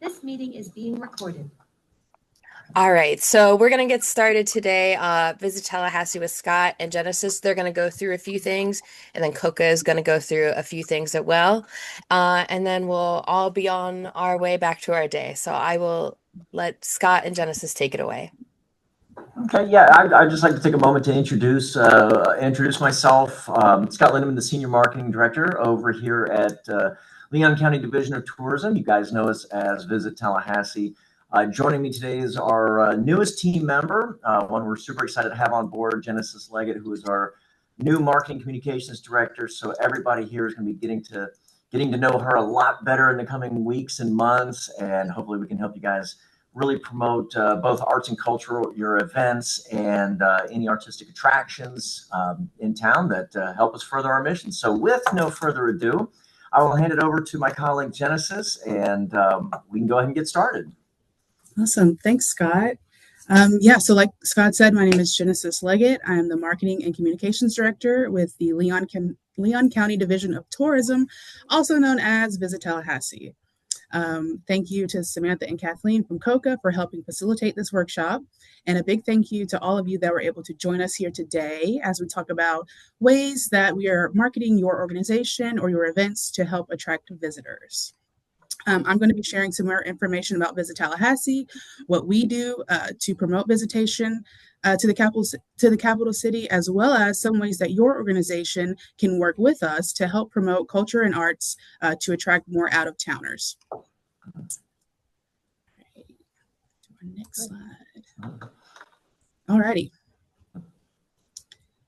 This meeting is being recorded. All right, so we're going to get started today. Visit Tallahassee with Scott and Genesis. They're going to go through a few things, and then COCA is going to go through a few things as well. And then we'll all be on our way back to our day. So I will let Scott and Genesis take it away. Okay, yeah, I'd just like to take a moment to introduce myself. Scott Lindeman, the Senior Marketing Director over here at Leon County Division of Tourism. You guys know us as Visit Tallahassee. Joining me today is our newest team member, one we're super excited to have on board, Genesis Leggett, who is our new Marketing Communications Director. So everybody here is going to be getting to know her a lot better in the coming weeks and months, and hopefully we can help you guys really promote both arts and cultural, your events, and any artistic attractions in town that help us further our mission. So with no further ado, I will hand it over to my colleague Genesis, and we can go ahead and get started. Awesome. Thanks, Scott. So like Scott said, my name is Genesis Leggett. I'm the Marketing and Communications Director with the Leon County Division of Tourism, also known as Visit Tallahassee. Thank you to Samantha and Kathleen from COCA for helping facilitate this workshop. And a big thank you to all of you that were able to join us here today as we talk about ways that we are marketing your organization or your events to help attract visitors. I'm going to be sharing some more information about Visit Tallahassee, what we do to promote visitation to the capital city, as well as some ways that your organization can work with us to help promote culture and arts to attract more out-of-towners. Next slide. All righty.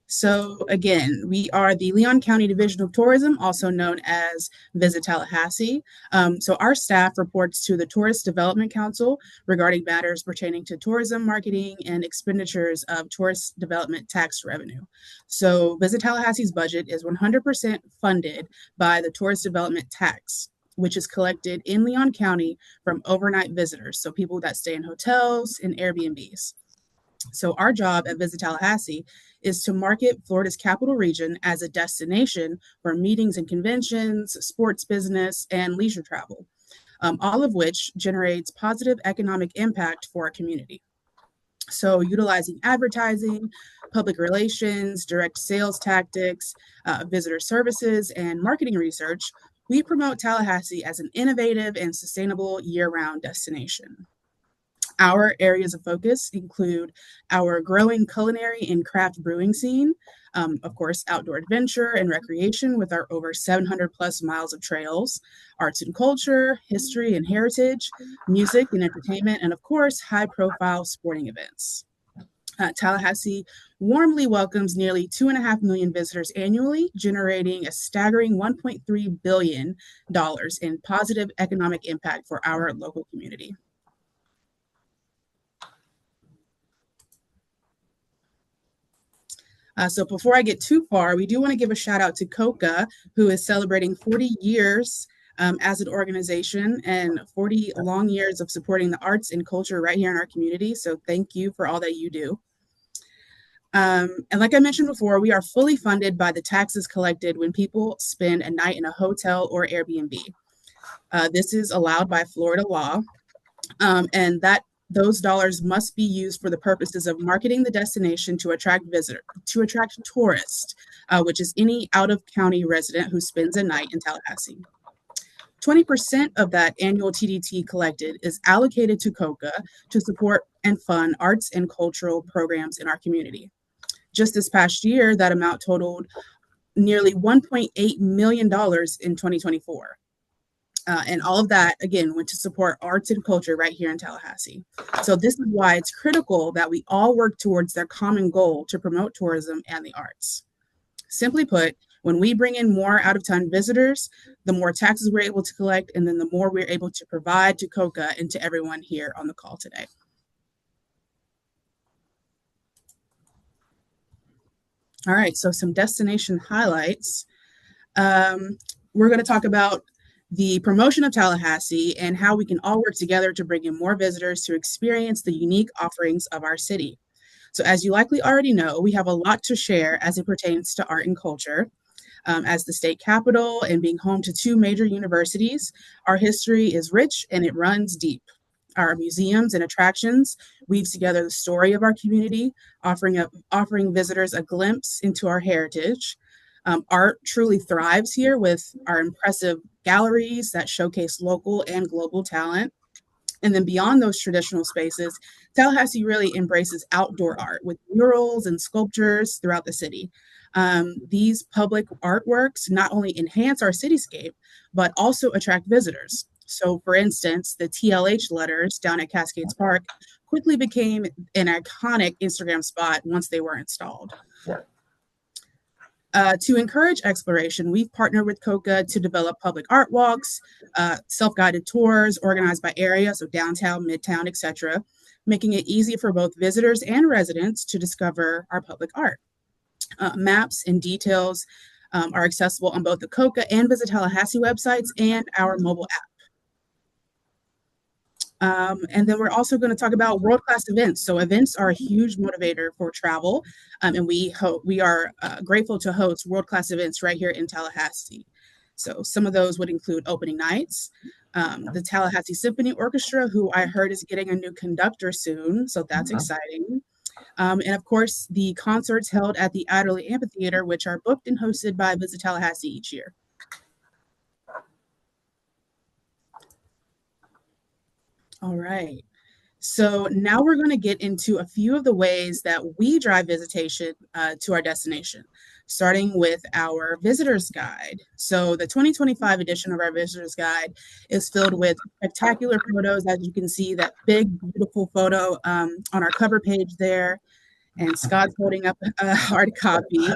So again, we are the Leon County Division of Tourism, also known as Visit Tallahassee. So our staff reports to the Tourist Development Council regarding matters pertaining to tourism marketing and expenditures of tourist development tax revenue. So Visit Tallahassee's budget is 100% funded by the tourist development tax, which is collected in Leon County from overnight visitors, so people that stay in hotels and Airbnbs. So our job at Visit Tallahassee is to market Florida's capital region as a destination for meetings and conventions, sports business, and leisure travel, all of which generates positive economic impact for our community. So utilizing advertising, public relations, direct sales tactics, visitor services, and marketing research, we promote Tallahassee as an innovative and sustainable year-round destination. Our areas of focus include our growing culinary and craft brewing scene, of course, outdoor adventure and recreation with our over 700 plus miles of trails, arts and culture, history and heritage, music and entertainment, and of course, high profile sporting events. Tallahassee warmly welcomes nearly 2.5 million visitors annually, generating a staggering $1.3 billion in positive economic impact for our local community. So before I get too far, we do want to give a shout out to COCA, who is celebrating 40 years as an organization and 40 long years of supporting the arts and culture right here in our community. So thank you for all that you do. And like I mentioned before, we are fully funded by the taxes collected when people spend a night in a hotel or Airbnb. This is allowed by Florida law, and those dollars must be used for the purposes of marketing the destination to attract tourists, which is any out-of-county resident who spends a night in Tallahassee. 20% of that annual TDT collected is allocated to COCA to support and fund arts and cultural programs in our community. Just this past year, that amount totaled nearly $1.8 million in 2024. And all of that, again, went to support arts and culture right here in Tallahassee. So this is why it's critical that we all work towards their common goal to promote tourism and the arts. Simply put, when we bring in more out-of-town visitors, the more taxes we're able to collect, and then the more we're able to provide to COCA and to everyone here on the call today. All right, so some destination highlights. We're going to talk about the promotion of Tallahassee and how we can all work together to bring in more visitors to experience the unique offerings of our city. So as you likely already know, we have a lot to share as it pertains to art and culture. As the state capital and being home to two major universities, our history is rich and it runs deep. Our museums and attractions weave together the story of our community, offering visitors a glimpse into our heritage. Art truly thrives here with our impressive galleries that showcase local and global talent. And then beyond those traditional spaces, Tallahassee really embraces outdoor art with murals and sculptures throughout the city. These public artworks not only enhance our cityscape, but also attract visitors. So, for instance, the TLH letters down at Cascades Park quickly became an iconic Instagram spot once they were installed. Yeah. To encourage exploration, we've partnered with COCA to develop public art walks, self-guided tours organized by area, so downtown, midtown, etc., making it easy for both visitors and residents to discover our public art. Maps and details are accessible on both the COCA and Visit Tallahassee websites and our mobile app. And then we're also going to talk about world-class events. So events are a huge motivator for travel, and we are grateful to host world-class events right here in Tallahassee. So some of those would include opening nights, the Tallahassee Symphony Orchestra, who I heard is getting a new conductor soon, so that's exciting. And of course, the concerts held at the Adderley Amphitheater, which are booked and hosted by Visit Tallahassee each year. All right. So now we're going to get into a few of the ways that we drive visitation to our destination, starting with our visitor's guide. So the 2025 edition of our visitor's guide is filled with spectacular photos. As you can see, that big, beautiful photo on our cover page there. And Scott's holding up a hard copy.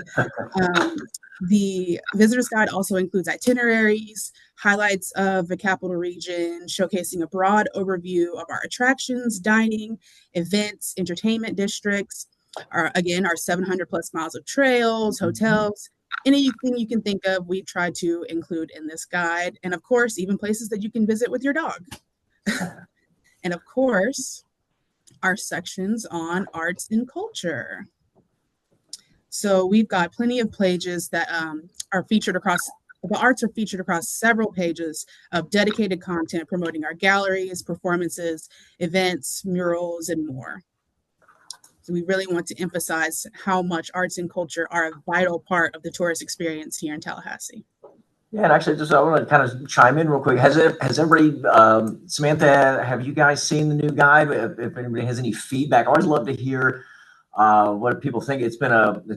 The visitor's guide also includes itineraries, highlights of the capital region, showcasing a broad overview of our attractions, dining, events, entertainment districts, our 700 plus miles of trails, hotels, anything you can think of, we've tried to include in this guide. And of course, even places that you can visit with your dog. And of course, our sections on arts and culture. So we've got plenty of pages that are featured across, the arts are featured across several pages of dedicated content promoting our galleries, performances, events, murals, and more. So we really want to emphasize how much arts and culture are a vital part of the tourist experience here in Tallahassee. Yeah, and actually, I want to kind of chime in real quick. Has everybody, Samantha, have you guys seen the new guide? If anybody has any feedback, I always love to hear what people think. It's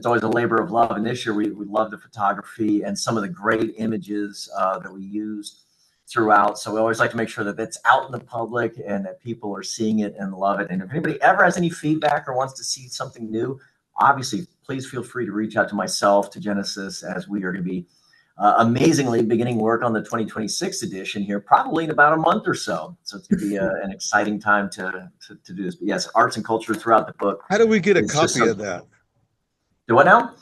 always a labor of love, and this year we love the photography and some of the great images that we use throughout. So we always like to make sure that that's out in the public and that people are seeing it and love it. And if anybody ever has any feedback or wants to see something new, obviously, please feel free to reach out to myself, to Genesis, as we are going to be amazingly beginning work on the 2026 edition here, probably in about a month or so. So it's going to be an exciting time to do this. But yes, arts and culture throughout the book. How do we get a copy of that? Do what now?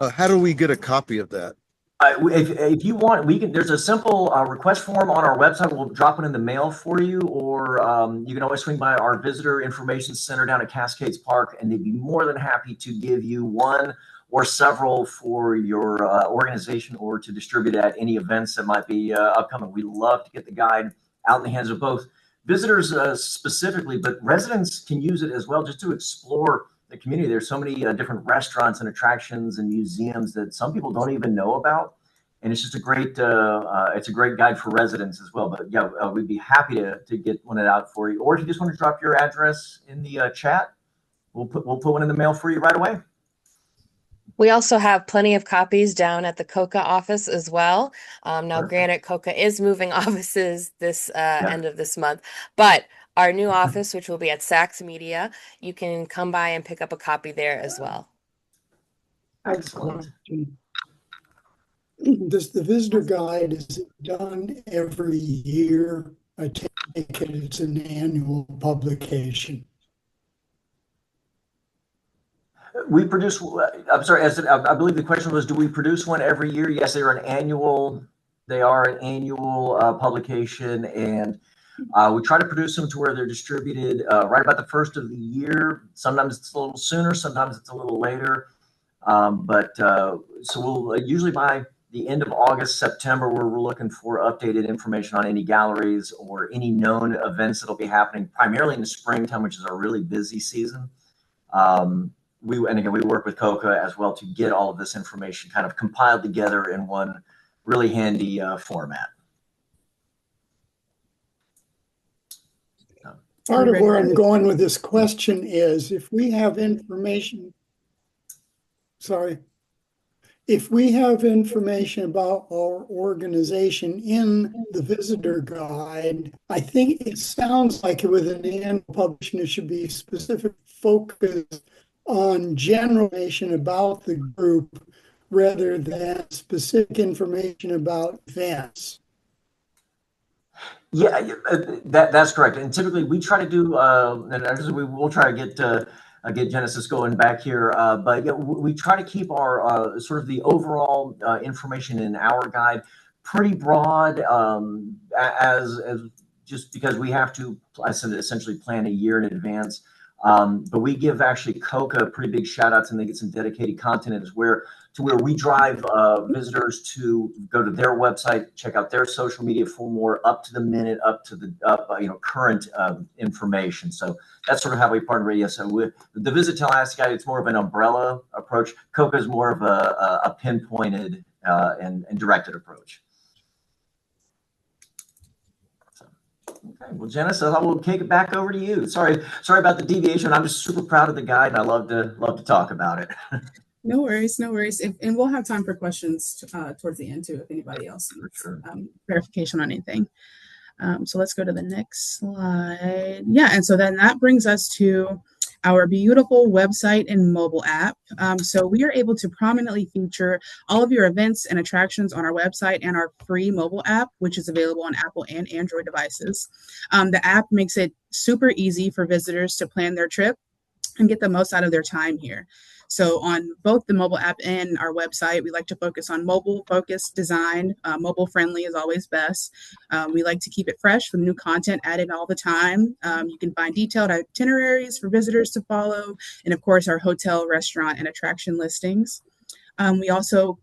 How do we get a copy of that? If you want, we can. There's a simple request form on our website. We'll drop it in the mail for you, or you can always swing by our visitor information center down at Cascades Park, and they'd be more than happy to give you one or several for your organization or to distribute at any events that might be upcoming. We love to get the guide out in the hands of both visitors specifically, but residents can use it as well just to explore the community. There's so many different restaurants and attractions and museums that some people don't even know about. And it's just a great guide for residents as well. But yeah, we'd be happy to get one out for you. Or if you just want to drop your address in the chat, we'll put one in the mail for you right away. We also have plenty of copies down at the COCA office as well. Now, granted, COCA is moving offices this end of this month, but our new office, which will be at Saks Media, you can come by and pick up a copy there as well. Excellent. Does the visitor guide, is it done every year? I take it it's an annual publication. We produce, I'm sorry, I believe the question was, do we produce one every year? Yes, they are an annual publication, and we try to produce them to where they're distributed right about the first of the year. Sometimes it's a little sooner, sometimes it's a little later. So we'll usually by the end of August, September, where we're looking for updated information on any galleries or any known events that'll be happening primarily in the springtime, which is a really busy season. And again, we work with COCA as well to get all of this information kind of compiled together in one really handy format. Part of where I'm going with this question is if we have information, if we have information about our organization in the visitor guide, I think it sounds like with an annual publication, it should be specific focus on general information about the group rather than specific information about events. Yeah, that's correct. And typically we try to do, and we'll try to get Genesis going back here. But yeah, we try to keep our sort of the overall information in our guide pretty broad, as just because we have to, I said, essentially plan a year in advance. But we give actually COCA pretty big shout outs, and they get some dedicated content where we drive visitors to go to their website, check out their social media for more up to the minute, up to the current information. So that's sort of how we partner. Yes, so with the Visit Tallahassee guide, it's more of an umbrella approach. COCA is more of a pinpointed and directed approach. Okay, well, Genesis, I will kick it back over to you. Sorry about the deviation. I'm just super proud of the guide, and I love to talk about it. No worries, no worries. And we'll have time for questions towards the end too, if anybody else needs clarification on anything. So let's go to the next slide. Yeah, and so then that brings us to our beautiful website and mobile app. So we are able to prominently feature all of your events and attractions on our website and our free mobile app, which is available on Apple and Android devices. The app makes it super easy for visitors to plan their trip and get the most out of their time here. So on both the mobile app and our website, we like to focus on mobile-focused design. Mobile-friendly is always best. We like to keep it fresh with new content added all the time. You can find detailed itineraries for visitors to follow, and of course, our hotel, restaurant, and attraction listings. We also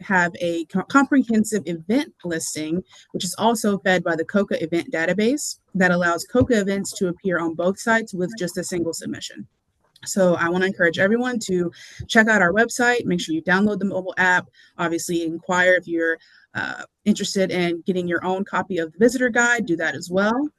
have a comprehensive event listing, which is also fed by the COCA event database that allows COCA events to appear on both sites with just a single submission. So I want to encourage everyone to check out our website. Make sure you download the mobile app. Obviously, inquire if you're interested in getting your own copy of the visitor guide. Do that as well.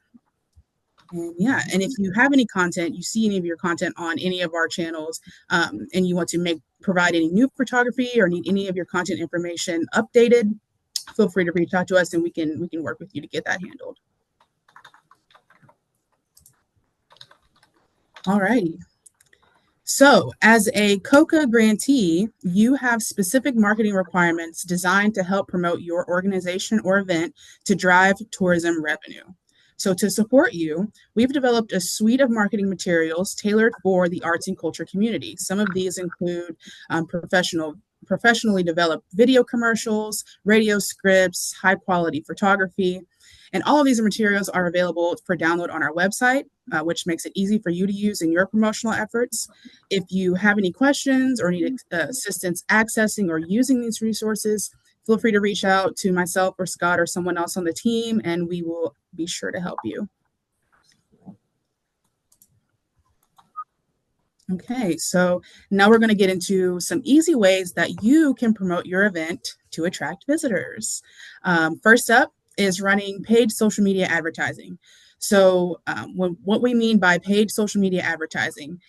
And yeah, and if you have any content, you see any of your content on any of our channels, and you want to provide any new photography or need any of your content information updated, feel free to reach out to us, and we can work with you to get that handled. All righty. So as a COCA grantee, you have specific marketing requirements designed to help promote your organization or event to drive tourism revenue. So to support you, we've developed a suite of marketing materials tailored for the arts and culture community. Some of these include professionally developed video commercials, radio scripts, high quality photography, and all of these materials are available for download on our website, which makes it easy for you to use in your promotional efforts. If you have any questions or need assistance accessing or using these resources, feel free to reach out to myself or Scott or someone else on the team, and we will be sure to help you. Okay, so now we're going to get into some easy ways that you can promote your event to attract visitors. First up is running paid social media advertising. So what we mean by paid social media advertising,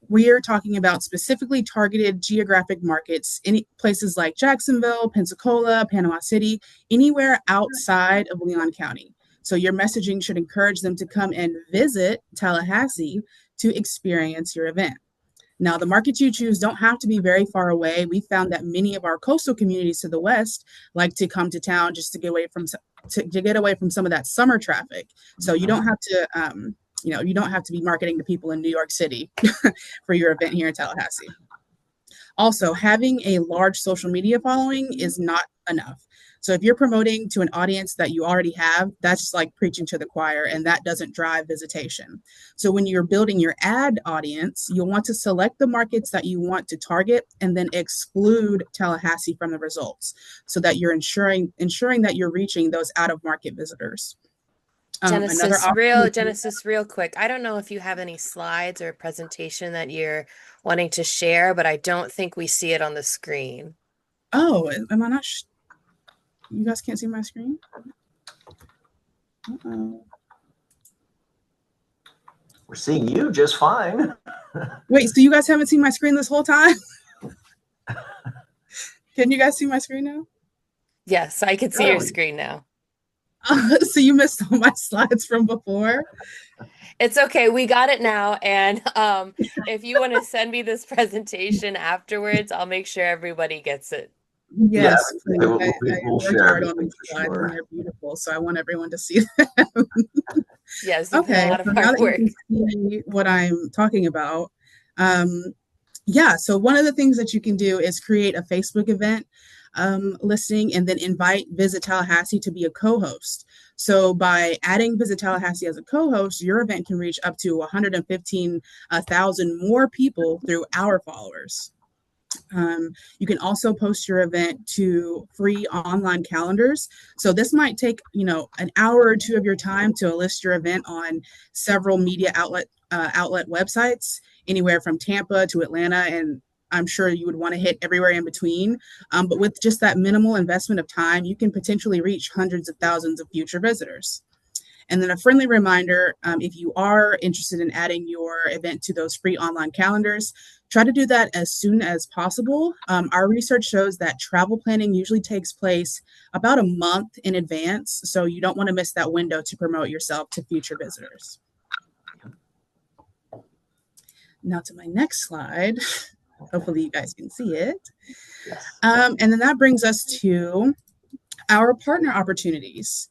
we are talking about specifically targeted geographic markets, any places like Jacksonville, Pensacola, Panama City, anywhere outside of Leon County. So your messaging should encourage them to come and visit Tallahassee to experience your event. Now, the markets you choose don't have to be very far away. We found that many of our coastal communities to the west like to come to town just to get away from some of that summer traffic. So you don't have to, you don't have to be marketing to people in New York City for your event here in Tallahassee. Also, having a large social media following is not enough. So if you're promoting to an audience that you already have, that's like preaching to the choir, and that doesn't drive visitation. So when you're building your ad audience, you'll want to select the markets that you want to target and then exclude Tallahassee from the results so that you're ensuring that you're reaching those out of market visitors. Genesis, real quick. I don't know if you have any slides or a presentation that you're wanting to share, but I don't think we see it on the screen. Oh, am I not? You guys can't see my screen? Uh-oh. We're seeing you just fine. Wait, so you guys haven't seen my screen this whole time? Can you guys see my screen now? Yes, I can see your screen now. So you missed all my slides from before? It's okay. We got it now. And if you want to send me this presentation afterwards, I'll make sure everybody gets it. Yes, yeah, we'll share on these slides, and they're beautiful. So I want everyone to see them. Yes, okay. a lot of So hard now that work. you can see what I'm talking about, yeah. So one of the things that you can do is create a Facebook event listing and then invite Visit Tallahassee to be a co-host. So by adding Visit Tallahassee as a co-host, your event can reach up to 115,000 more people through our followers. You can also post your event to free online calendars. So this might take, an hour or two of your time to list your event on several media outlet websites, anywhere from Tampa to Atlanta, and I'm sure you would want to hit everywhere in between. But with just that minimal investment of time, you can potentially reach hundreds of thousands of future visitors. And then a friendly reminder, if you are interested in adding your event to those free online calendars, try to do that as soon as possible. Our research shows that travel planning usually takes place about a month in advance, so you don't want to miss that window to promote yourself to future visitors. Now to my next slide. Hopefully you guys can see it. Yes. And then that brings us to our partner opportunities.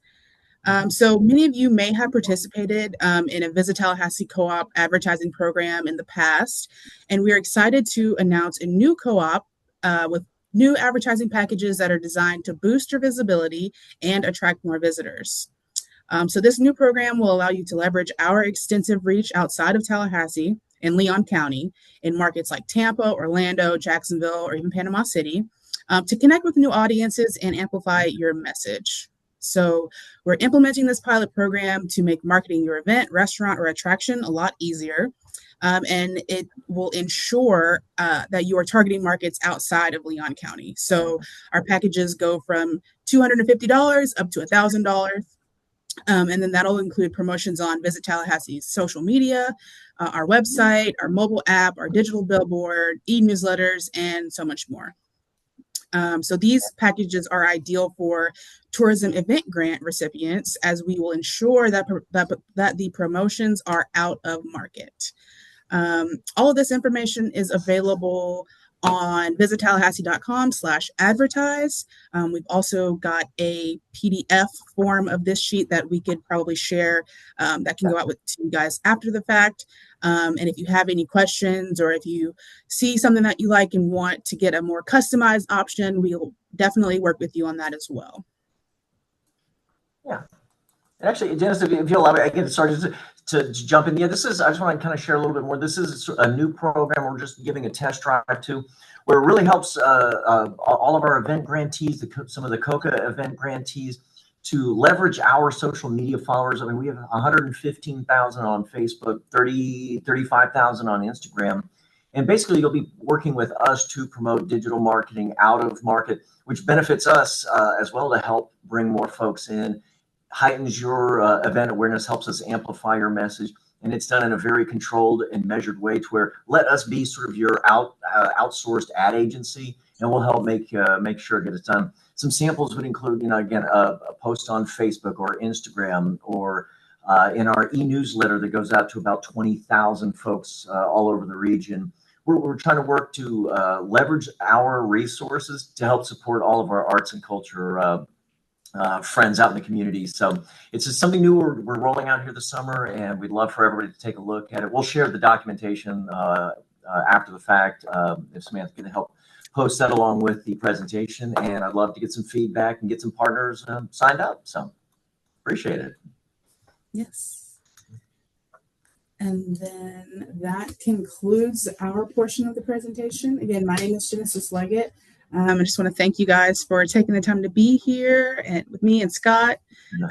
So many of you may have participated in a Visit Tallahassee co-op advertising program in the past, and we're excited to announce a new co-op with new advertising packages that are designed to boost your visibility and attract more visitors. So this new program will allow you to leverage our extensive reach outside of Tallahassee in Leon County in markets like Tampa, Orlando, Jacksonville, or even Panama City to connect with new audiences and amplify your message. So we're implementing this pilot program to make marketing your event, restaurant, or attraction a lot easier. And it will ensure that you are targeting markets outside of Leon County. So our packages go from $250 up to $1,000. And then that'll include promotions on Visit Tallahassee's social media, our website, our mobile app, our digital billboard, e-newsletters, and so much more. So these packages are ideal for tourism event grant recipients, as we will ensure that the promotions are out of market. All of this information is available on visittallahassee.com/advertise. We've also got a PDF form of this sheet that we could probably share that can go out to you guys after the fact. And if you have any questions, or if you see something that you like and want to get a more customized option, we'll definitely work with you on that as well. Yeah. And actually, Janice, if you allow me, I get started to jump in. Yeah, I just want to kind of share a little bit more. This is a new program we're just giving a test drive to, where it really helps all of our event grantees, some of the COCA event grantees, to leverage our social media followers. I mean, we have 115,000 on Facebook, 35,000 on Instagram. And basically, you'll be working with us to promote digital marketing out of market, which benefits us as well to help bring more folks in, heightens your event awareness, helps us amplify your message. And it's done in a very controlled and measured way to where let us be sort of your outsourced ad agency, and we'll help make sure it gets done. Some samples would include, again, a post on Facebook or Instagram, or in our e-newsletter that goes out to about 20,000 folks all over the region. We're trying to work to leverage our resources to help support all of our arts and culture friends out in the community. So it's just something new we're rolling out here this summer, and we'd love for everybody to take a look at it. We'll share the documentation after the fact if Samantha can help post that along with the presentation, and I'd love to get some feedback and get some partners signed up. So appreciate it. Yes. And then that concludes our portion of the presentation. Again, my name is Genesis Leggett. I just want to thank you guys for taking the time to be here and with me and Scott.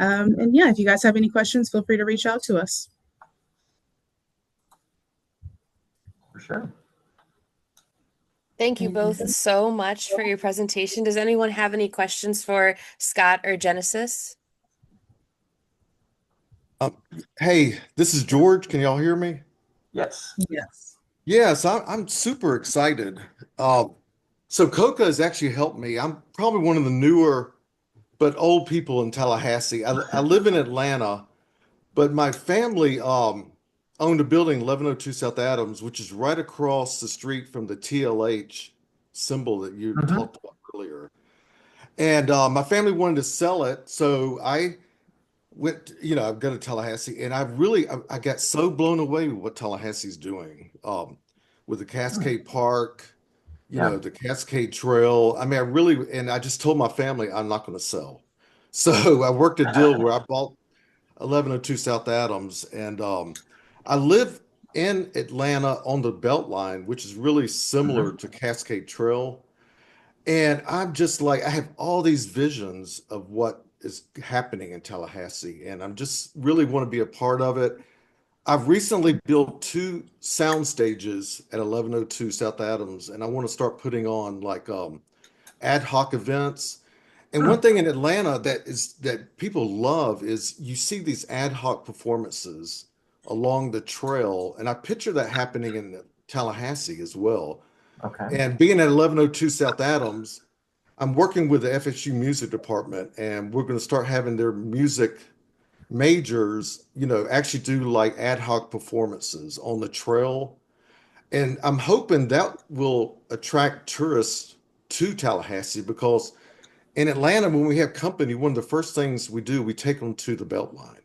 And yeah, if you guys have any questions, feel free to reach out to us. For sure. Thank you both so much for your presentation. Does anyone have any questions for Scott or Genesis? Hey, this is George. Can y'all hear me? Yes. Yes. Yes, I'm super excited. So COCA has actually helped me. I'm probably one of the newer but old people in Tallahassee. I live in Atlanta, but my family owned a building, 1102 South Adams, which is right across the street from the TLH symbol that you talked about earlier. And my family wanted to sell it, so I went, I've got to Tallahassee, and I got so blown away with what Tallahassee's doing with the Cascade Park, the Cascade Trail. I mean, and I just told my family I'm not going to sell. So I worked a deal where I bought 1102 South Adams, and I live in Atlanta on the Beltline, which is really similar to Cascade Trail. And I'm just like, I have all these visions of what is happening in Tallahassee, and I'm just really want to be a part of it. I've recently built 2 sound stages at 1102 South Adams, and I want to start putting on like ad hoc events. And one thing in Atlanta that people love is you see these ad hoc performances along the trail, and I picture that happening in Tallahassee as well. Okay. And being at 1102 South Adams, I'm working with the FSU music department, and we're going to start having their music majors, actually do like ad hoc performances on the trail. And I'm hoping that will attract tourists to Tallahassee, because in Atlanta, when we have company, one of the first things we do, we take them to the Beltline.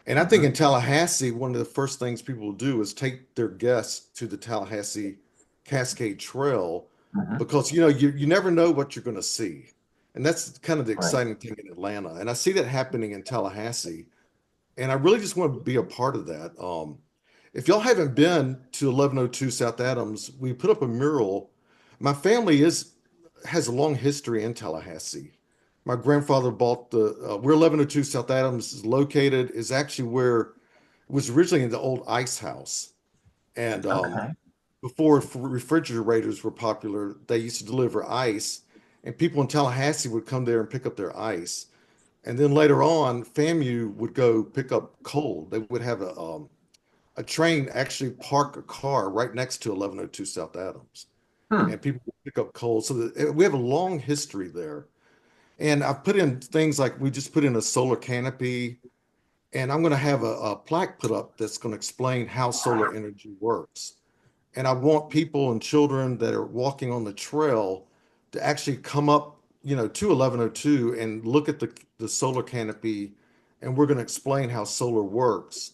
And I think in Tallahassee, one of the first things people will do is take their guests to the Tallahassee Cascade Trail, because you never know what you're going to see. And that's kind of the exciting thing in Atlanta. And I see that happening in Tallahassee. And I really just want to be a part of that. If y'all haven't been to 1102 South Adams, we put up a mural. My family has a long history in Tallahassee. My grandfather bought where 1102 South Adams is located is actually where it was originally in the old ice house. And before refrigerators were popular, they used to deliver ice, and people in Tallahassee would come there and pick up their ice. And then later on, FAMU would go pick up coal. They would have a train actually park a car right next to 1102 South Adams, and people would pick up coal. So we have a long history there. And I've put in things like we just put in a solar canopy, and I'm going to have a plaque put up that's going to explain how solar energy works. And I want people and children that are walking on the trail to actually come up, to 1102 and look at the solar canopy, and we're going to explain how solar works,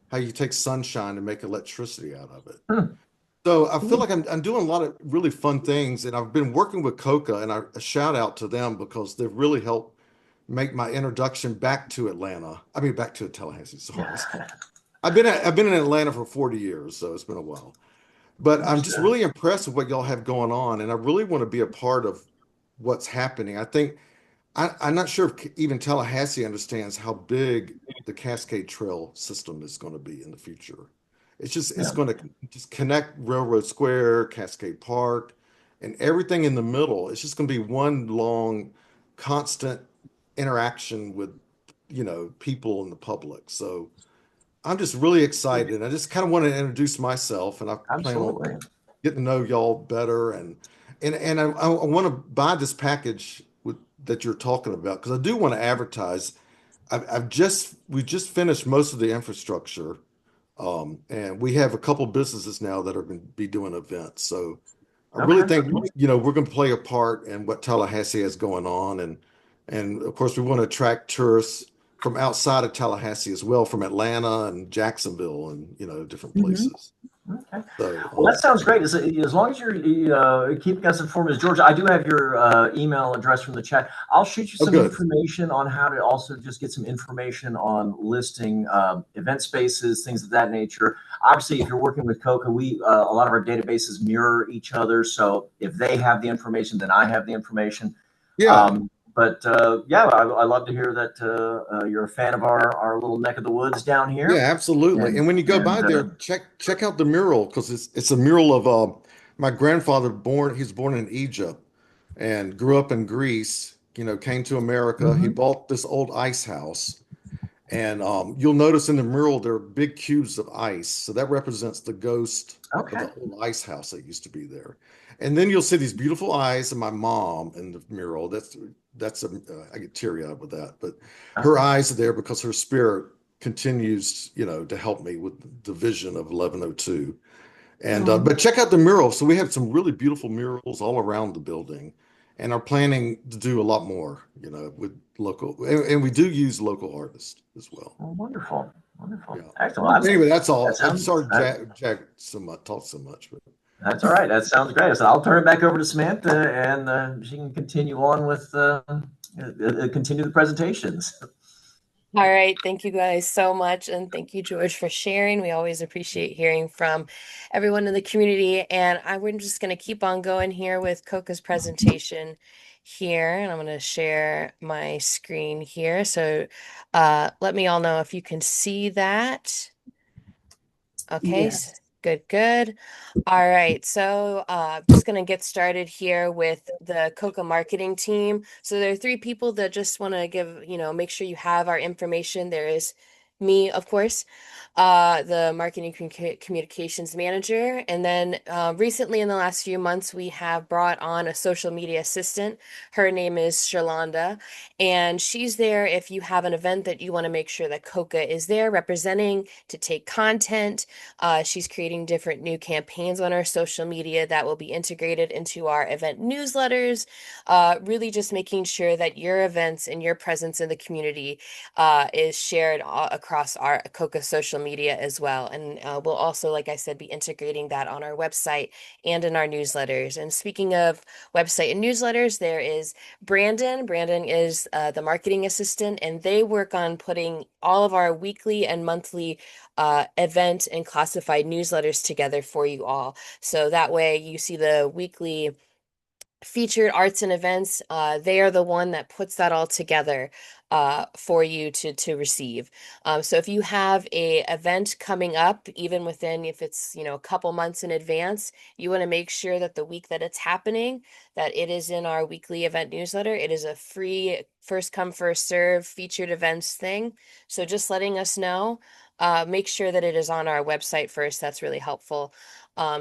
how you take sunshine and make electricity out of it. So I feel like I'm doing a lot of really fun things, and I've been working with COCA, and a shout out to them because they've really helped make my introduction back to Atlanta. I mean, back to Tallahassee. Sorry, I've been in Atlanta for 40 years, so it's been a while. But I'm just really impressed with what y'all have going on, and I really want to be a part of what's happening. I think I'm not sure if even Tallahassee understands how big the Cascade Trail system is going to be in the future. It's going to just connect Railroad Square, Cascade Park, and everything in the middle. It's just going to be one long, constant interaction with, people in the public. So I'm just really excited. I just kind of want to introduce myself, and I plan on getting to know y'all better. And I want to buy this package that you're talking about, because I do want to advertise. We just finished most of the infrastructure. And we have a couple businesses now that are going to be doing events. So I really think, we're going to play a part in what Tallahassee has going on. And of course, we want to attract tourists from outside of Tallahassee as well, from Atlanta and Jacksonville and, different places. Okay. So, Well, that sounds great. As long as you're keeping us informed, as George, I do have your email address from the chat. I'll shoot you oh, some good. information on how to also just get some information on listing event spaces, things of that nature. Obviously, if you're working with COCA, we a lot of our databases mirror each other. So if they have the information, then I have the information. Yeah. But yeah, I love to hear that you're a fan of our little neck of the woods down Yeah, here. absolutely. And when you go by And there, check out the mural because it's a mural of my grandfather he's born in Egypt and grew up in Greece, came to America. He Mhm. bought this old ice house. And you'll notice in the mural there are big cubes of ice. So that represents the ghost of Okay. the old ice house that used to be there. And then you'll see these beautiful eyes of my mom in the mural. I get teary-eyed with that. But her eyes are there because her spirit continues, to help me with the vision of 1102. And but check out the mural. So we have some really beautiful murals all around the building, and are planning to do a lot more, with local, and we do use local artists as well. Well, wonderful, wonderful, Yeah. excellent. Anyway, that's That all. I'm sounds sorry, that, Jack, so much, talk so much, but that's all right. That sounds great. So I'll turn it back over to Samantha, and she can continue on with continue the presentations. All right, thank you guys so much, and thank you, George, for sharing. We always appreciate hearing from everyone in the community, and we're just going to keep on going here with COCA's presentation here, and I'm going to share my screen here. So let me all know if you can see that. Okay, Yes. good, good. All right, so just going to get started here with the COCA marketing team. So there are three people that just want to make sure you have our information. There is me, of course, the marketing communications manager. And then recently in the last few months, we have brought on a social media assistant. Her name is Sherlonda, and she's there if you have an event that you want to make sure that COCA is there representing to take content. She's creating different new campaigns on our social media that will be integrated into our event newsletters, really just making sure that your events and your presence in the community is shared across our COCA social media as well. And we'll also, like I said, be integrating that on our website and in our newsletters. And speaking of website and newsletters, there is Brandon. Brandon is the marketing assistant, and they work on putting all of our weekly and monthly event and classified newsletters together for you all. So that way you see the weekly featured arts and events. They are the one that puts that all together for you to receive. So if you have a event coming up, even within, if it's a couple months in advance, you want to make sure that the week that it's happening, that it is in our weekly event newsletter. It is a free first come first serve featured events thing. So just letting us know. Make sure that it is on our website first. That's really helpful.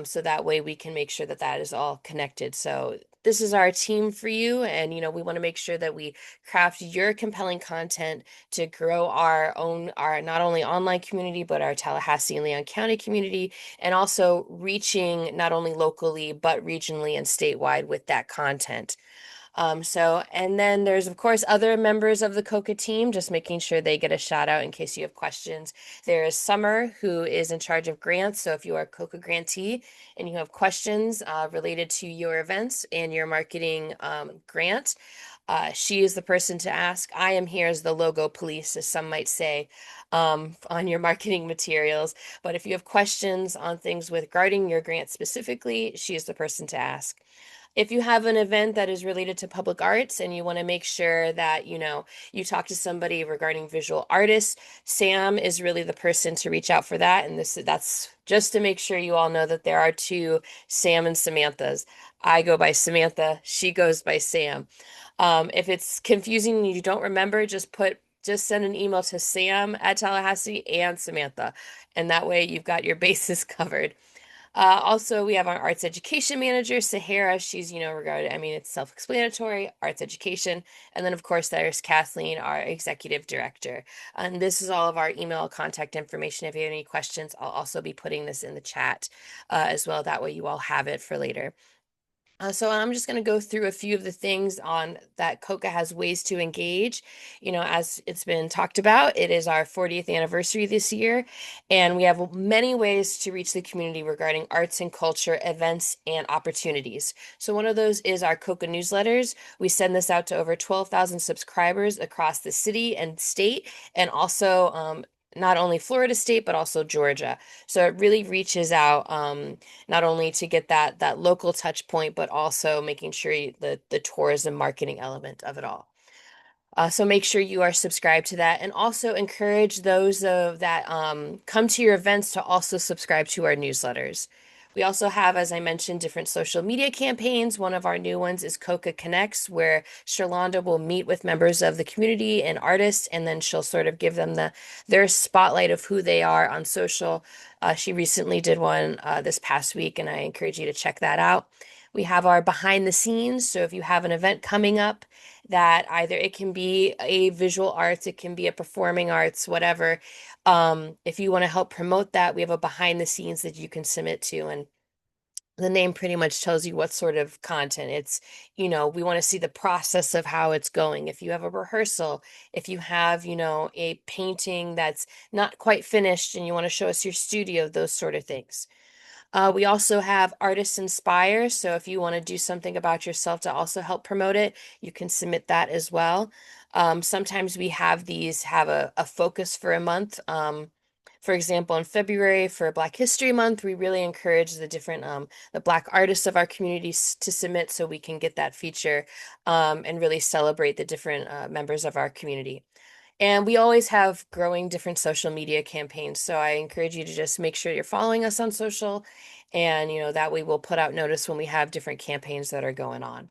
So that way we can make sure that that is all connected. So this is our team for you, and we want to make sure that we craft your compelling content to grow our not only online community but our Tallahassee and Leon County community, and also reaching not only locally but regionally and statewide with that content. And then there's, of course, other members of the COCA team, just making sure they get a shout out in case you have questions. There is Summer, who is in charge of grants. So if you are a COCA grantee and you have questions related to your events and your marketing grant, she is the person to ask. I am here as the logo police, as some might say, on your marketing materials. But if you have questions on things with regarding your grant specifically, she is the person to ask. If you have an event that is related to public arts and you want to make sure that, you talk to somebody regarding visual artists, Sam is really the person to reach out for that. And that's just to make sure you all know that there are two Sam and Samanthas. I go by Samantha, she goes by Sam. If it's confusing and you don't remember, just send an email to Sam at Tallahassee and Samantha. And that way you've got your bases covered. Also, we have our arts education manager, Sahara. She's, it's self-explanatory, arts education. And then, of course, there's Kathleen, our executive director. And this is all of our email contact information. If you have any questions, I'll also be putting this in the chat as well. That way you all have it for later. So I'm just going to go through a few of the things on that COCA has ways to engage. As it's been talked about, it is our 40th anniversary this year, and we have many ways to reach the community regarding arts and culture, events, and opportunities. So one of those is our COCA newsletters. We send this out to over 12,000 subscribers across the city and state, and also not only Florida state, but also Georgia. So it really reaches out not only to get that local touch point, but also making sure the tourism marketing element of it all. So make sure you are subscribed to that, and also encourage those of that come to your events to also subscribe to our newsletters. We also have, as I mentioned, different social media campaigns. One of our new ones is COCA Connects, where Sherlonda will meet with members of the community and artists, and then she'll sort of give them their spotlight of who they are on social. She recently did one this past week, and I encourage you to check that out. We have our behind the scenes. So if you have an event coming up that either it can be a visual arts, it can be a performing arts, whatever. If you want to help promote that, we have a behind the scenes that you can submit to. And the name pretty much tells you what sort of content it's, we want to see the process of how it's going. If you have a rehearsal, if you have, a painting that's not quite finished and you want to show us your studio, those sort of things. We also have Artists Inspire. So if you want to do something about yourself to also help promote it, you can submit that as well. Sometimes we have these have a focus for a month. For example, in February for Black History Month, we really encourage the Black artists of our communities to submit so we can get that feature and really celebrate the different members of our community. And we always have growing different social media campaigns. So I encourage you to just make sure you're following us on social. And, that way we'll put out notice when we have different campaigns that are going on.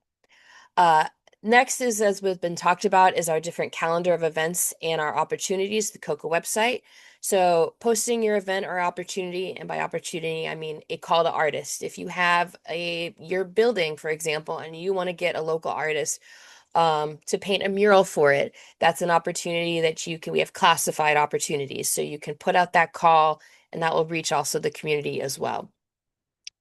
Next is, as we've been talked about, is our different calendar of events and our opportunities, the COCA website. So posting your event or opportunity, and by opportunity, I mean a call to artists. If you have your building, for example, and you want to get a local artist to paint a mural for it, that's an opportunity that we have classified opportunities. So you can put out that call and that will reach also the community as well.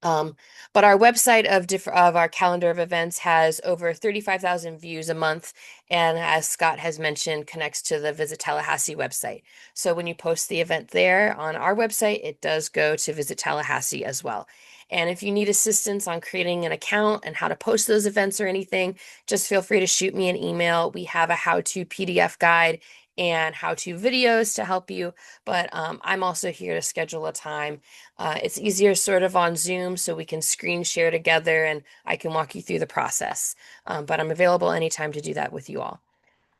But our website of our calendar of events has over 35,000 views a month, and as Scott has mentioned, connects to the Visit Tallahassee website. So when you post the event there on our website, it does go to Visit Tallahassee as well. And if you need assistance on creating an account and how to post those events or anything, just feel free to shoot me an email. We have a how-to PDF guide and how-to videos to help you, but I'm also here to schedule a time. It's easier sort of on Zoom, so we can screen share together and I can walk you through the process. But I'm available anytime to do that with you all.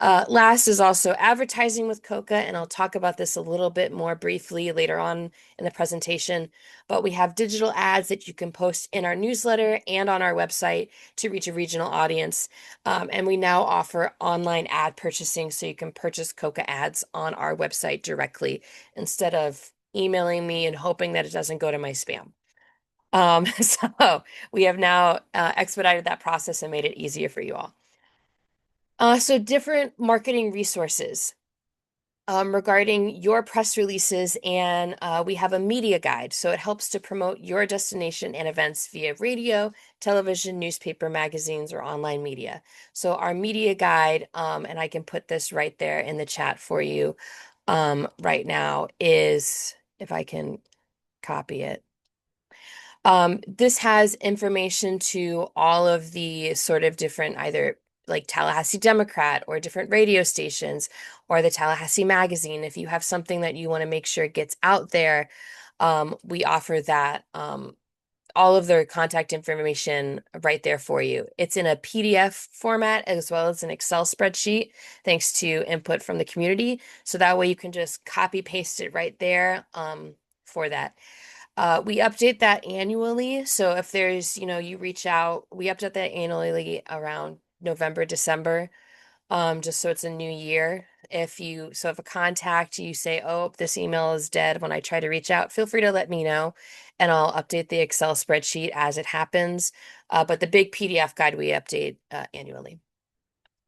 Last is also advertising with COCA, and I'll talk about this a little bit more briefly later on in the presentation, but we have digital ads that you can post in our newsletter and on our website to reach a regional audience. And we now offer online ad purchasing, so you can purchase COCA ads on our website directly instead of emailing me and hoping that it doesn't go to my spam. So we have now expedited that process and made it easier for you all. So different marketing resources regarding your press releases, and we have a media guide. So it helps to promote your destination and events via radio, television, newspaper, magazines, or online media. So our media guide, and I can put this right there in the chat for you right now, is, if I can copy it. This has information to all of the sort of different, either like Tallahassee Democrat or different radio stations or the Tallahassee Magazine. If you have something that you want to make sure gets out there, we offer that, all of their contact information right there for you. It's in a PDF format as well as an Excel spreadsheet, thanks to input from the community. So that way you can just copy paste it right there for that. We update that annually. So if there's, you reach out, we update that annually around November, December, just so it's a new year. If a contact, you say, oh, this email is dead when I try to reach out, feel free to let me know and I'll update the Excel spreadsheet as it happens. But the big PDF guide we update annually.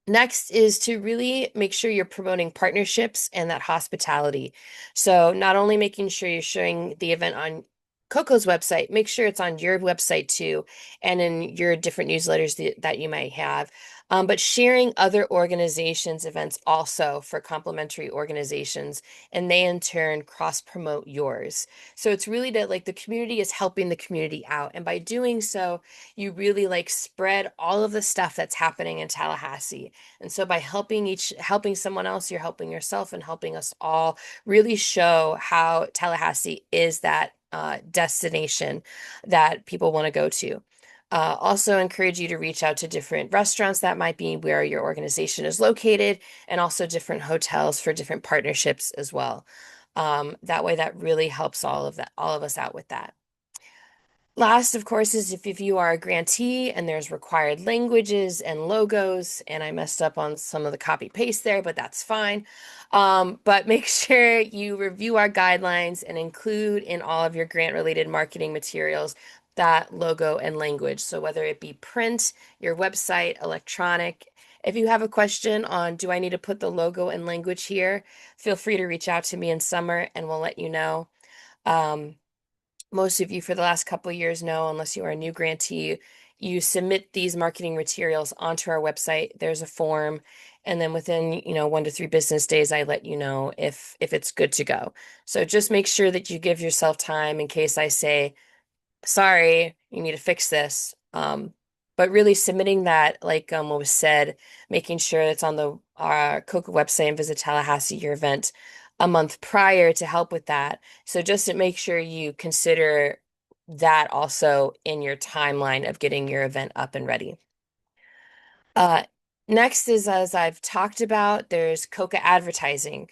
Next is to really make sure you're promoting partnerships and that hospitality. So not only making sure you're sharing the event on COCA's website, make sure it's on your website too, and in your different newsletters that you might have. But sharing other organizations' events also for complementary organizations, and they in turn cross promote yours. So it's really that like the community is helping the community out. And by doing so, you really like spread all of the stuff that's happening in Tallahassee. And so by helping someone else, you're helping yourself and helping us all really show how Tallahassee is that destination that people want to go to. Also encourage you to reach out to different restaurants that might be where your organization is located, and also different hotels for different partnerships as well. That way, that really helps all of us out with that. Last, of course, is if you are a grantee and there's required languages and logos, and I messed up on some of the copy paste there, but that's fine. But make sure you review our guidelines and include in all of your grant related marketing materials that logo and language. So whether it be print, your website, electronic. If you have a question on, do I need to put the logo and language here? Feel free to reach out to me in summer and we'll let you know. Most of you for the last couple of years know, unless you are a new grantee, you submit these marketing materials onto our website. There's a form, and then within 1 to 3 business days, I let you know if it's good to go. So just make sure that you give yourself time in case I say, sorry, you need to fix this. But really submitting that, like what was said, making sure it's on the COCA website and Visit Tallahassee, your event, a month prior to help with that. So just to make sure you consider that also in your timeline of getting your event up and ready. Next is, as I've talked about, there's COCA advertising.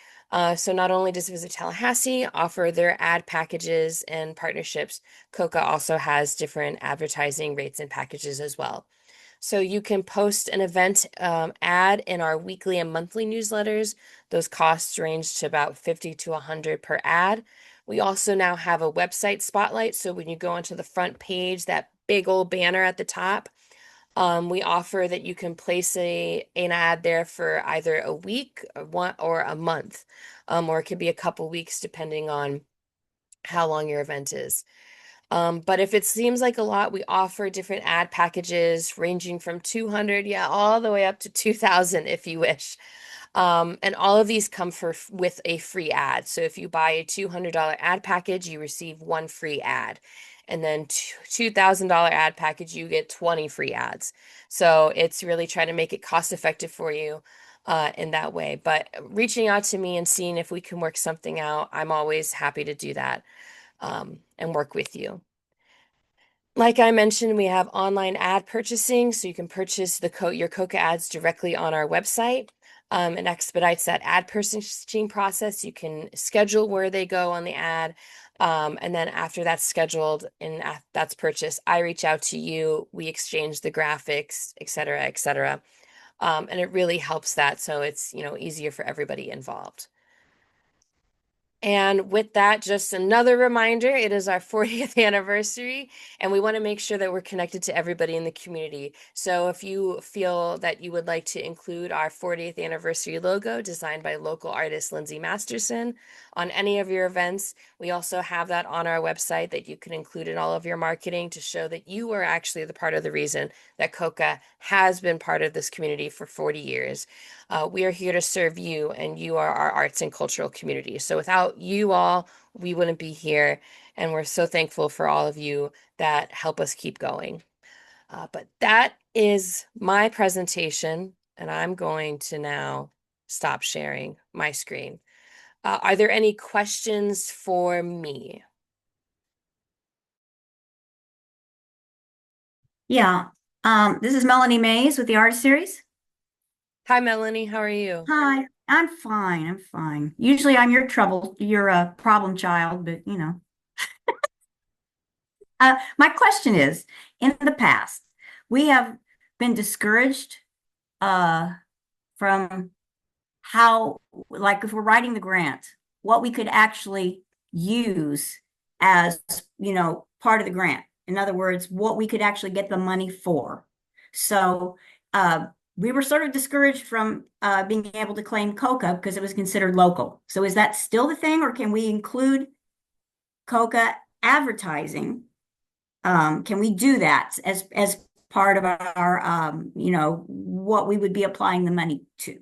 So not only does Visit Tallahassee offer their ad packages and partnerships, COCA also has different advertising rates and packages as well. So you can post an event ad in our weekly and monthly newsletters. Those costs range to about $50 to $100 per ad. We also now have a website spotlight. So when you go onto the front page, that big old banner at the top, we offer that you can place an ad there for either a week or a month, or it could be a couple weeks depending on how long your event is. But if it seems like a lot, we offer different ad packages ranging from 200, all the way up to 2,000 if you wish. And all of these come with a free ad. So if you buy a $200 ad package, you receive 1 free ad. And then $2,000 ad package, you get 20 free ads. So it's really trying to make it cost effective for you in that way. But reaching out to me and seeing if we can work something out, I'm always happy to do that and work with you. Like I mentioned, we have online ad purchasing, so you can purchase your COCA ads directly on our website. It expedites that ad purchasing process. You can schedule where they go on the ad. And then after that's scheduled and that's purchased, I reach out to you. We exchange the graphics, et cetera, et cetera. And it really helps that. So it's, easier for everybody involved. And with that, just another reminder, it is our 40th anniversary, and we want to make sure that we're connected to everybody in the community. So if you feel that you would like to include our 40th anniversary logo designed by local artist Lindsay Masterson on any of your events, we also have that on our website that you can include in all of your marketing to show that you are actually the part of the reason that COCA has been part of this community for 40 years. We are here to serve you, and you are our arts and cultural community. So without you all, we wouldn't be here. And we're so thankful for all of you that help us keep going. But that is my presentation, and I'm going to now stop sharing my screen. Are there any questions for me? Yeah. This is Melanie Mays with the Art Series. Hi, Melanie. How are you? Hi. I'm fine. I'm fine. Usually I'm your problem child, but my question is, in the past, we have been discouraged from how, like if we're writing the grant, what we could actually use as, part of the grant. In other words, what we could actually get the money for. So we were sort of discouraged from being able to claim COCA because it was considered local. So is that still the thing, or can we include COCA advertising, can we do that as part of our, what we would be applying the money to,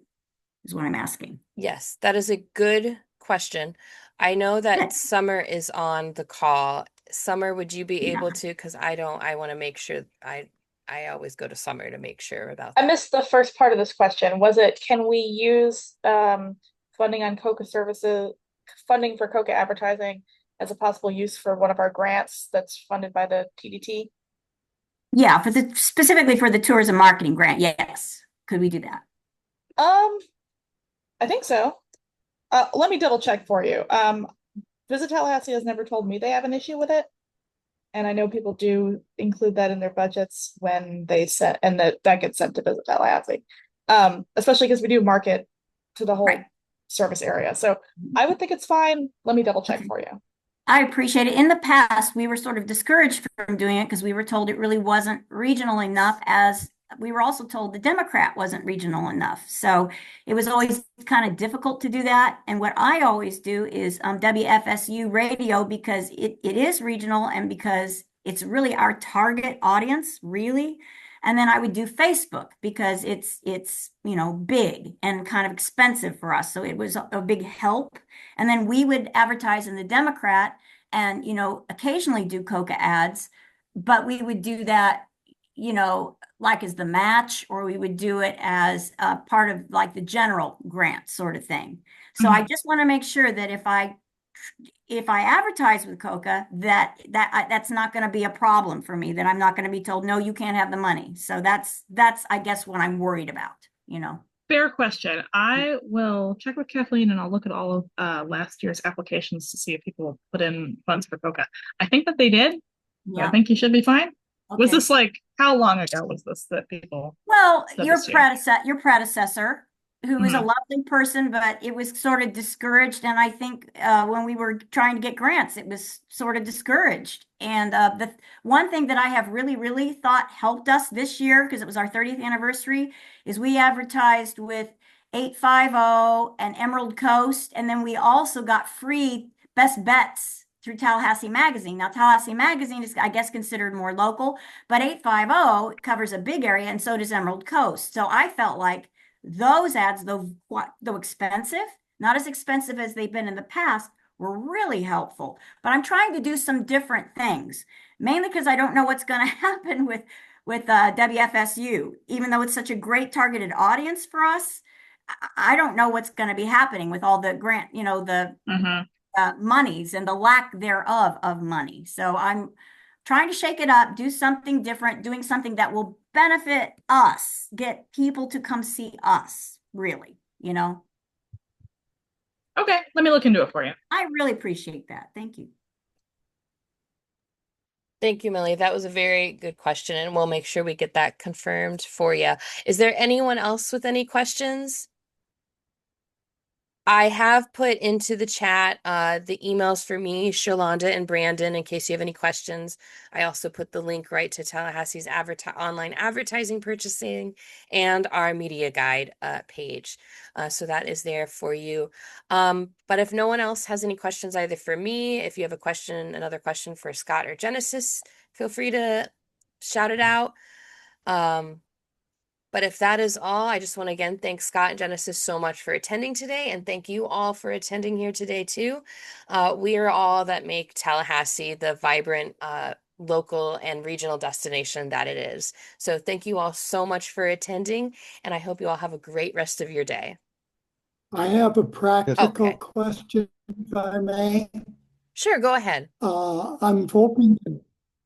is what I'm asking. Yes, that is a good question. I know that Good. Summer is on the call. Summer, would you be Yeah. able to? Because I want to make sure I always go to Summer to make sure about I that. missed the first part of this question. Was it, can we use funding on COCA services, funding for COCA advertising as a possible use for one of our grants that's funded by the TDT? Yeah, specifically for the tourism marketing grant, yes. Could we do that? I think so. Let me double check for you. Visit Tallahassee has never told me they have an issue with it. And I know people do include that in their budgets when they set, and that gets sent to Visit Tallahassee. Especially because we do market to the whole Right. service area. So I would think it's fine. Let me double check for you. I appreciate it. In the past, we were sort of discouraged from doing it because we were told it really wasn't regional enough, as we were also told the Democrat wasn't regional enough. So it was always kind of difficult to do that. And what I always do is WFSU radio, because it is regional and because it's really our target audience, really. And then I would do Facebook because it's big and kind of expensive for us. So it was a big help. And then we would advertise in the Democrat and, occasionally do COCA ads, but we would do that, like as the match, or we would do it as a part of like the general grant sort of thing. So I just want to make sure that if I advertise with COCA, that's not going to be a problem for me, that I'm not going to be told, no, you can't have the money. So that's, I guess, what I'm worried about, Fair question. I will check with Kathleen and I'll look at all of last year's applications to see if people put in funds for COCA. I think that they did. So I think you should be fine. Okay. Was this like, how long ago was this that people? Well, said your this to you? your predecessor, who was a lovely person, but it was sort of discouraged. And I think when we were trying to get grants, it was sort of discouraged. And the one thing that I have really, really thought helped us this year, because it was our 30th anniversary, is we advertised with 850 and Emerald Coast. And then we also got free best bets through Tallahassee Magazine. Now, Tallahassee Magazine is, I guess, considered more local, but 850 covers a big area, and so does Emerald Coast. So I felt like those ads, though expensive, not as expensive as they've been in the past, were really helpful. But I'm trying to do some different things, mainly because I don't know what's going to happen with WFSU. Even though it's such a great targeted audience for us, I don't know what's going to be happening with all the grant, the monies and the lack thereof of money. So I'm trying to shake it up, do something different, doing something that will benefit us, get people to come see us, really, Okay, let me look into it for you. I really appreciate that. Thank you. Thank you, Millie. That was a very good question, and we'll make sure we get that confirmed for you. Is there anyone else with any questions? I have put into the chat the emails for me, Shalonda and Brandon, in case you have any questions. I also put the link right to Tallahassee's online advertising purchasing and our media guide page. So that is there for you. But if no one else has any questions either for me, if you have another question for Scott or Genesis, feel free to shout it out. But if that is all, I just want to again thank Scott and Genesis so much for attending today, and thank you all for attending here today too. We are all that make Tallahassee the vibrant local and regional destination that it is. So thank you all so much for attending, and I hope you all have a great rest of your day. I have a practical Okay. question, if I may. Sure, go ahead. I'm hoping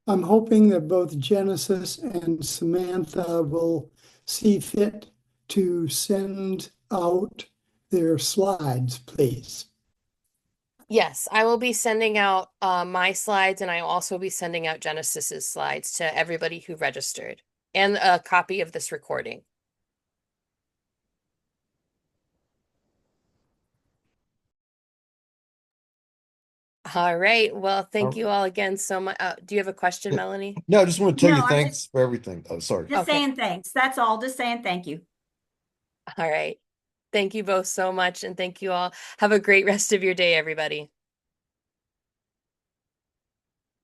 that both Genesis and Samantha will see fit to send out their slides, please. Yes, I will be sending out my slides, and I will also be sending out Genesis's slides to everybody who registered, and a copy of this recording. All right. Well, thank you all again so much. Do you have a question, Melanie? No, I just want to tell No, you I'm thanks for everything. Oh, sorry. Just Okay. saying thanks. That's all. Just saying thank you. All right. Thank you both so much, and thank you all. Have a great rest of your day, everybody.